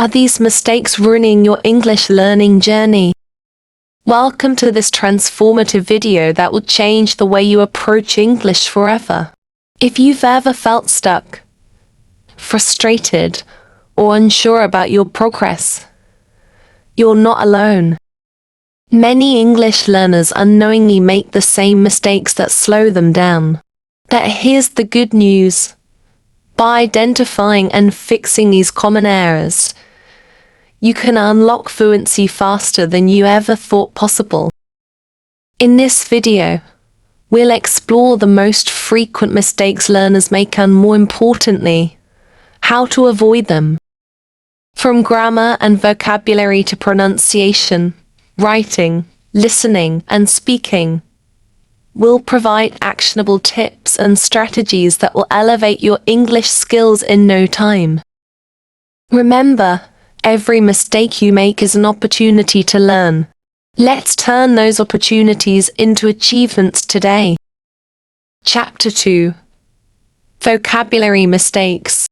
Are these mistakes ruining your English learning journey? Welcome to this transformative video that will change the way you approach English forever. If you've ever felt stuck, frustrated, or unsure about your progress, you're not alone. Many English learners unknowingly make the same mistakes that slow them down. But here's the good news. By identifying and fixing these common errors, you can unlock fluency faster than you ever thought possible. In this video, we'll explore the most frequent mistakes learners make and, more importantly, how to avoid them. From grammar and vocabulary to pronunciation, writing, listening, and speaking, we'll provide actionable tips and strategies that will elevate your English skills in no time. Remember, every mistake you make is an opportunity to learn. Let's turn those opportunities into achievements today. Chapter 2. Vocabulary Mistakes.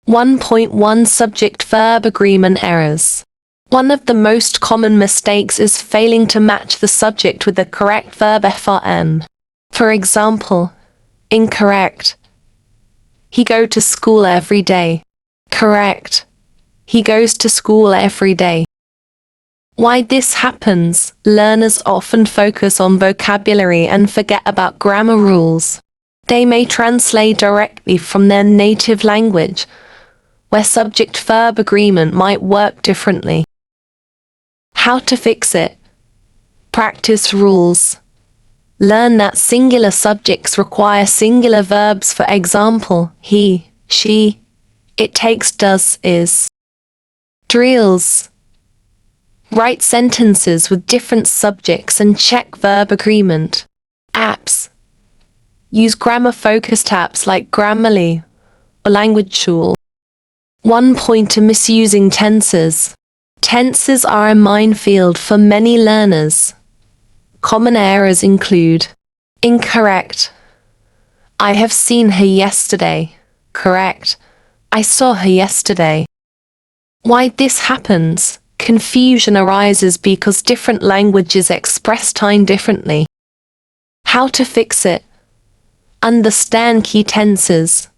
1.1 Subject-verb agreement errors. One of the most common mistakes is failing to match the subject with the correct verb FRN. For example, incorrect. He go to school every day. Correct. He goes to school every day. Why this happens? Learners often focus on vocabulary and forget about grammar rules. They may translate directly from their native language, where subject-verb agreement might work differently. How to fix it? Practice rules. Learn that singular subjects require singular verbs. For example, he, she, it takes, does, is. Drills. Write sentences with different subjects and check verb agreement. Apps. Use grammar-focused apps like Grammarly or Language Tool. 1 pointer: misusing tenses. Tenses are a minefield for many learners. Common errors include incorrect. I have seen her yesterday. Correct. I saw her yesterday. Why this happens? Confusion arises because different languages express time differently. How to fix it? Understand key tenses.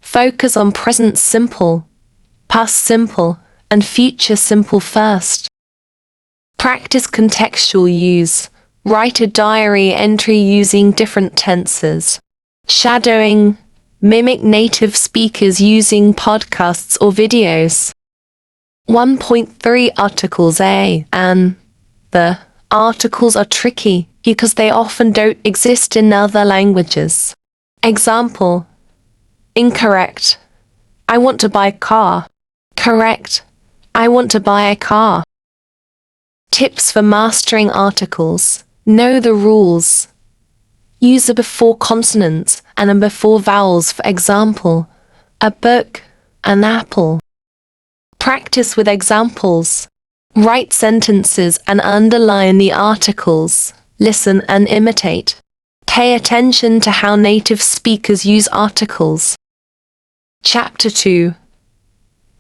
Focus on present simple, past simple, and future simple first. Practice contextual use. Write a diary entry using different tenses. Shadowing. Mimic native speakers using podcasts or videos. 1.3 Articles. A and the articles are tricky because they often don't exist in other languages. Example: incorrect. I want to buy a car. Correct. I want to buy a car. Tips for mastering articles. Know the rules. Use a before consonants and a before vowels. For example, a book, an apple. Practice with examples. Write sentences and underline the articles. Listen and imitate. Pay attention to how native speakers use articles. Chapter 2.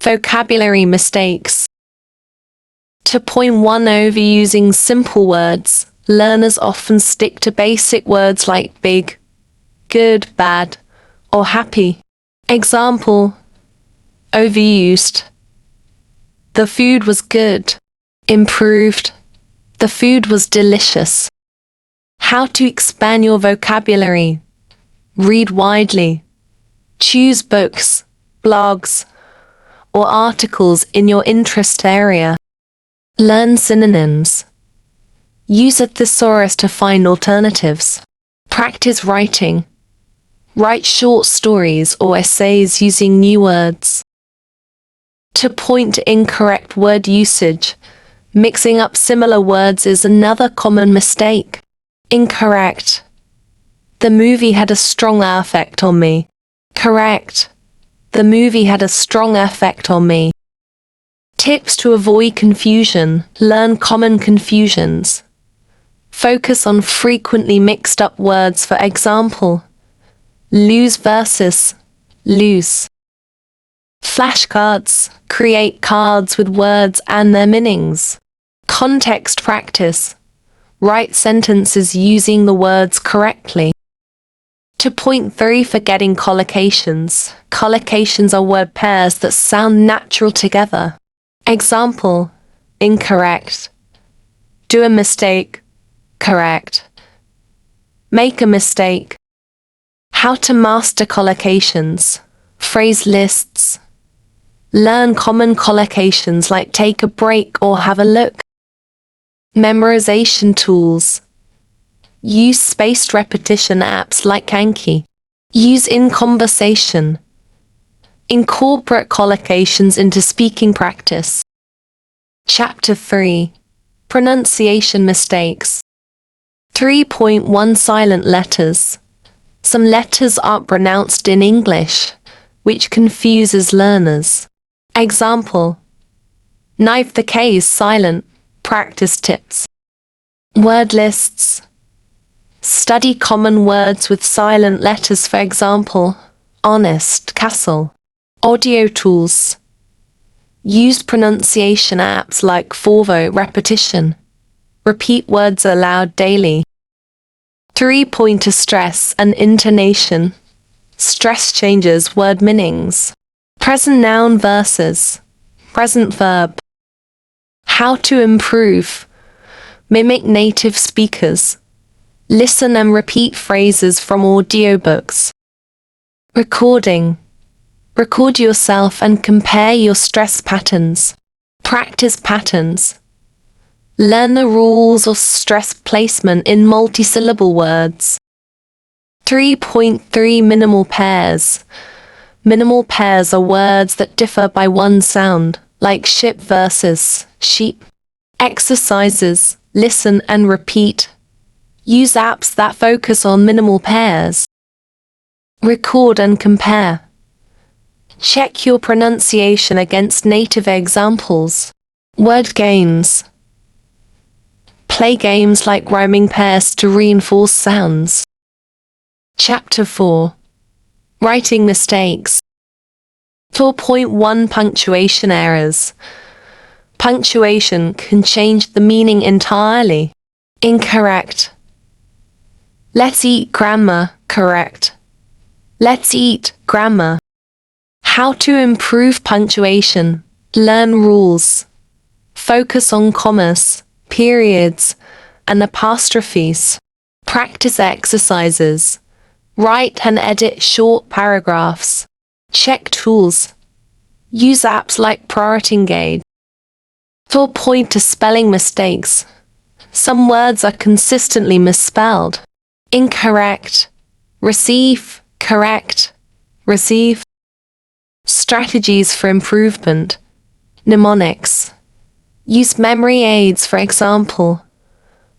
Vocabulary mistakes. 2.1 Overusing simple words. Learners often stick to basic words like big, good, bad, or happy. Example: overused. The food was good. Improved. The food was delicious. How to expand your vocabulary? Read widely. Choose books, blogs, or articles in your interest area. Learn synonyms. Use a thesaurus to find alternatives. Practice writing. Write short stories or essays using new words. To point to incorrect word usage. Mixing up similar words is another common mistake. Incorrect. The movie had a strong effect on me. Correct. The movie had a strong effect on me. Tips to avoid confusion. Learn common confusions. Focus on frequently mixed up words. For example, lose versus loose. Flashcards. Create cards with words and their meanings. Context practice. Write sentences using the words correctly. To point 3, forgetting collocations. Collocations are word pairs that sound natural together. Example: incorrect. Do a mistake. Correct. Make a mistake. How to master collocations. Phrase lists. Learn common collocations like take a break or have a look. Memorization tools. Use spaced repetition apps like Anki. Use in conversation. Incorporate collocations into speaking practice. Chapter 3. Pronunciation mistakes. 3.1 Silent letters. Some letters aren't pronounced in English, which confuses learners. Example: knife. The K is silent. Practice tips. Word lists. Study common words with silent letters, for example, honest, castle. Audio tools. Use pronunciation apps like Forvo repetition. Repeat words aloud daily. 3-pointer stress and intonation. Stress changes word meanings. Present noun versus present verb. How to improve. Mimic native speakers. Listen and repeat phrases from audiobooks. Recording. Record yourself and compare your stress patterns. Practice patterns. Learn the rules of stress placement in multisyllable words. 3.3 Minimal pairs. Minimal pairs are words that differ by one sound, like ship versus sheep. Exercises. Listen and repeat. Use apps that focus on minimal pairs. Record and compare. Check your pronunciation against native examples. Word games. Play games like rhyming pairs to reinforce sounds. Chapter 4. Writing mistakes. 4.1 Punctuation errors. Punctuation can change the meaning entirely. Incorrect. Let's eat grammar. Correct. Let's eat grammar. How to improve punctuation. Learn rules. Focus on commas, periods, and apostrophes. Practice exercises. Write and edit short paragraphs. Check tools. Use apps like PriorityGate. 4-pointer spelling mistakes. Some words are consistently misspelled. Incorrect. Receive. Correct. Receive. Strategies for improvement. Mnemonics. Use memory aids, for example,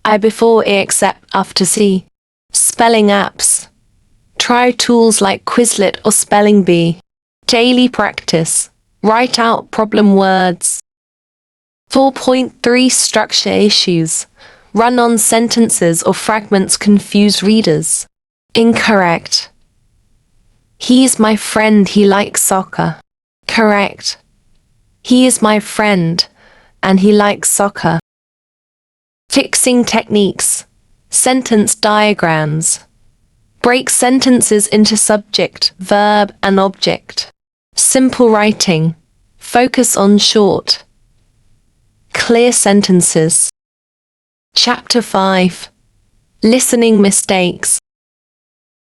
I before A except after C. Spelling apps. Try tools like Quizlet or Spelling Bee. Daily practice. Write out problem words. 4.3 Structure issues. Run-on sentences or fragments confuse readers. Incorrect. He is my friend, he likes soccer. Correct. He is my friend, and he likes soccer. Fixing techniques. Sentence diagrams. Break sentences into subject, verb, and object. Simple writing. Focus on short, clear sentences. Chapter 5. Listening mistakes.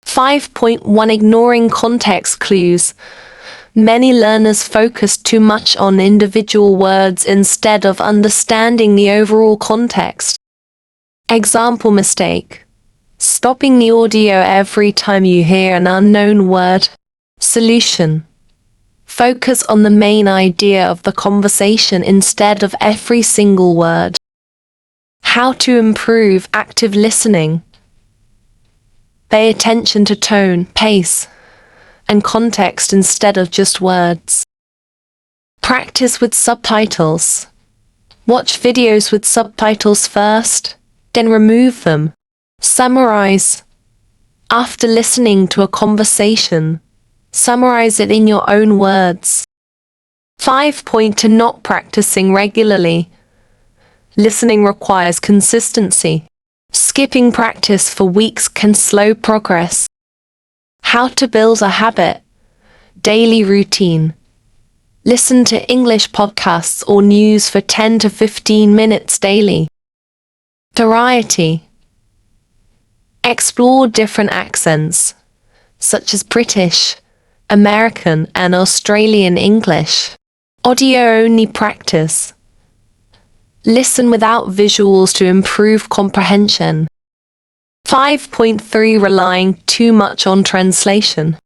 5.1 Ignoring context clues. Many learners focus too much on individual words instead of understanding the overall context. Example mistake. Stopping the audio every time you hear an unknown word. Solution. Focus on the main idea of the conversation instead of every single word. How to improve active listening. Pay attention to tone, pace, and context instead of just words. Practice with subtitles. Watch videos with subtitles first, then remove them. Summarize. After listening to a conversation, summarize it in your own words. 5 point to not practicing regularly. Listening requires consistency. Skipping practice for weeks can slow progress. How to build a habit. Daily routine. Listen to English podcasts or news for 10 to 15 minutes daily. Variety. Explore different accents, such as British, American, and Australian English. Audio-only practice. Listen without visuals to improve comprehension. 5.3 Relying too much on translation.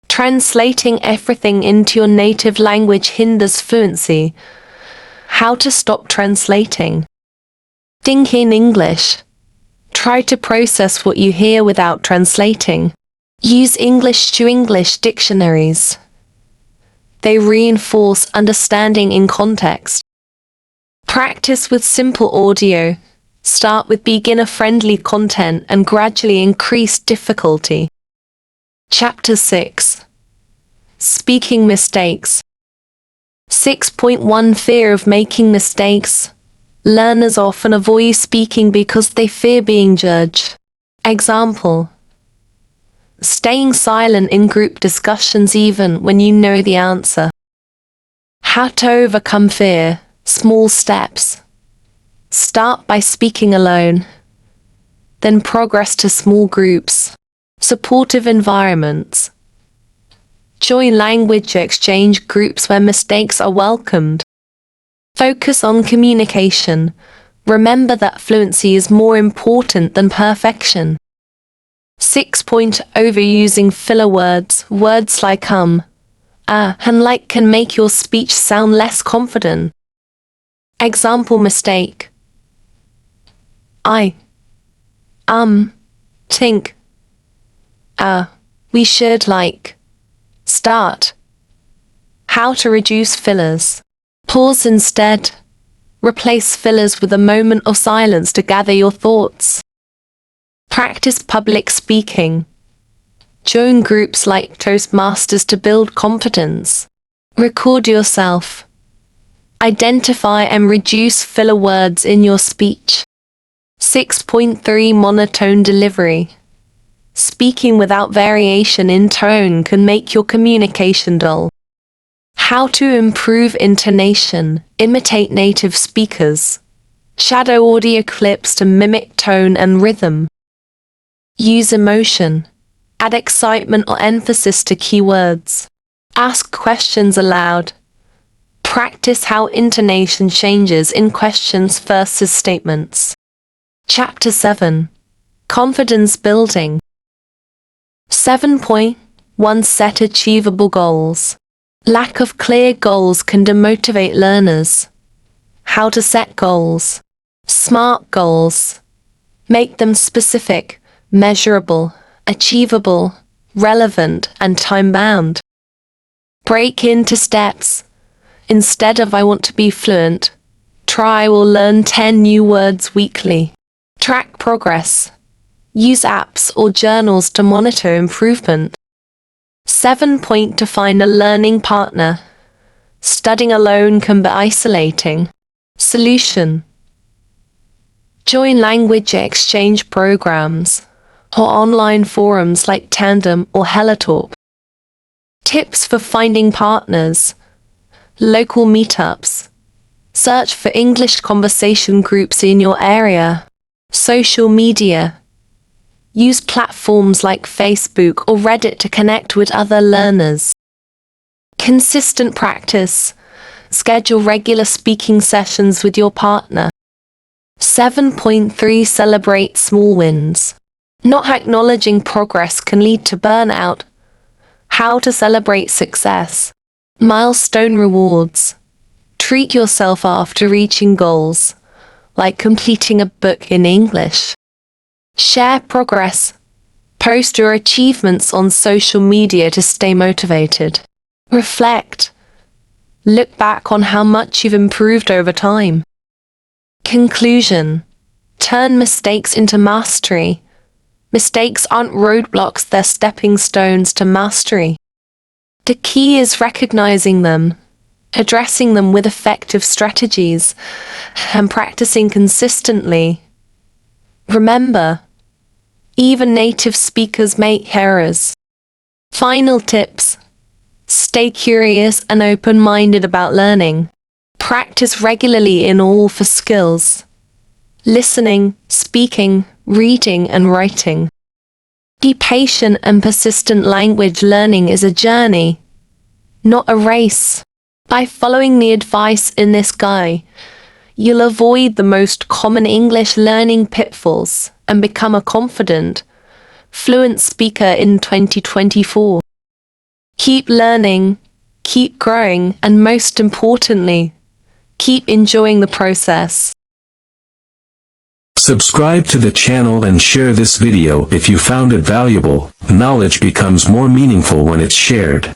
Translating everything into your native language hinders fluency. How to stop translating. Think in English. Try to process what you hear without translating. Use English to English dictionaries. They reinforce understanding in context. Practice with simple audio. Start with beginner-friendly content and gradually increase difficulty. Chapter 6. Speaking mistakes. 6.1 Fear of making mistakes. Learners often avoid speaking because they fear being judged. Example: staying silent in group discussions even when you know the answer. How to overcome fear. Small steps. Start by speaking alone. Then progress to small groups. Supportive environments. Join language exchange groups where mistakes are welcomed. Focus on communication. Remember that fluency is more important than perfection. 6. Overusing filler words. Words like and like can make your speech sound less confident. Example mistake: I think we should like start. How to reduce fillers. Pause instead. Replace fillers with a moment of silence to gather your thoughts. Practice public speaking. Join groups like Toastmasters to build confidence. Record yourself. Identify and reduce filler words in your speech. 6.3 Monotone delivery. Speaking without variation in tone can make your communication dull. How to improve intonation. Imitate native speakers. Shadow audio clips to mimic tone and rhythm. Use emotion. Add excitement or emphasis to keywords. Ask questions aloud. Practice how intonation changes in questions versus statements. Chapter 7. Confidence building. 7.1 Set achievable goals. Lack of clear goals can demotivate learners. How to set goals. SMART goals. Make them specific, measurable, achievable, relevant, and time-bound. Break into steps. Instead of "I want to be fluent," try or learn 10 new words weekly. Track progress. Use apps or journals to monitor improvement. 7. To find a learning partner. Studying alone can be isolating. Solution. Join language exchange programs or online forums like Tandem or HelloTalk. Tips for finding partners. Local meetups. Search for English conversation groups in your area. Social media. Use platforms like Facebook or Reddit to connect with other learners. Consistent practice. Schedule regular speaking sessions with your partner. 7.3 Celebrate small wins. Not acknowledging progress can lead to burnout. How to celebrate success. Milestone rewards. Treat yourself after reaching goals, like completing a book in English. Share progress. Post your achievements on social media to stay motivated. Reflect. Look back on how much you've improved over time. Conclusion. Turn mistakes into mastery. Mistakes aren't roadblocks, they're stepping stones to mastery. The key is recognizing them, addressing them with effective strategies, and practicing consistently. Remember, even native speakers make errors. Final tips. Stay curious and open-minded about learning. Practice regularly in all four skills: listening, speaking, reading, and writing. Be patient and persistent. Language learning is a journey, not a race. By following the advice in this guide, you'll avoid the most common English learning pitfalls and become a confident, fluent speaker in 2024. Keep learning, keep growing, and most importantly, keep enjoying the process. Subscribe to the channel and share this video if you found it valuable. Knowledge becomes more meaningful when it's shared.